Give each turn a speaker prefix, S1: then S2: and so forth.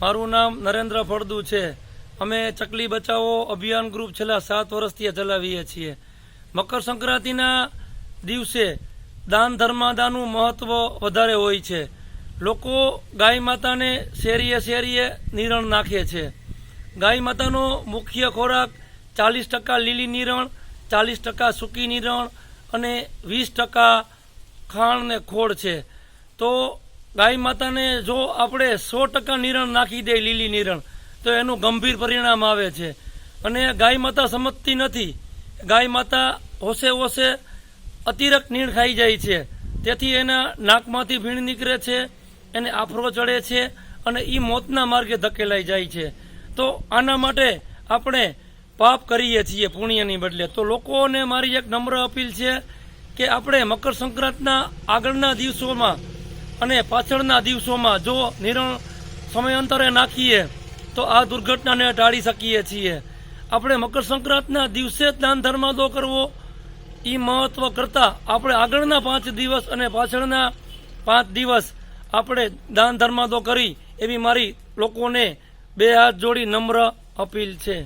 S1: મારું નામ નરેન્દ્ર ફળદુ છે। અમે ચકલી બચાવો અભિયાન ગ્રુપ છેલ્લા 7 વર્ષથી ચલાવીએ છીએ। મકર સંક્રાંતિના દિવસે દાન ધર્માદાનું મહત્વ વધારે હોય છે। લોકો ગાય માતાને શેરીએ શેરીએ નિરણ નાખે છે। ગાય માતાનો મુખ્ય ખોરાક 40% લીલી નિરણ, 40% સૂકી નિરણ અને 20% ખાણ ને ખોળ છે। તો ગાય માતાને જો આપણે 100% નિરણ નાખી દે લીલી નિરણ તો એનું ગંભીર પરિણામ આવે છે અને ગાય માતા સમજતી નથી। ગાય માતા હોશે હોશે અતિરિક્ત નીણ ખાઈ જાય છે, તેથી એના નાકમાંથી ભીણ નીકળે છે, એને આફરો ચડે છે અને એ મોતના માર્ગે ધકેલાઈ જાય છે। તો આના માટે આપણે પાપ કરીએ છીએ પુણ્યની બદલે। તો લોકોને મારી એક નમ્ર અપીલ છે કે આપણે મકર સંક્રાંતના આગળના દિવસોમાં અને પાછળના દિવસોમાં જો નિરણ સમયાંતરે નાખીએ તો આ દુર્ઘટનાને ટાળી શકીએ છીએ। આપણે મકર સંક્રાંતના દિવસે જ દાન ધર્માદો કરવો એ મહત્વ કરતાં આપણે આગળના 5 દિવસ અને પાછળના 5 દિવસ આપણે દાન ધર્માદો કરી એવી મારી લોકોને 2 હાથ જોડી નમ્ર અપીલ છે।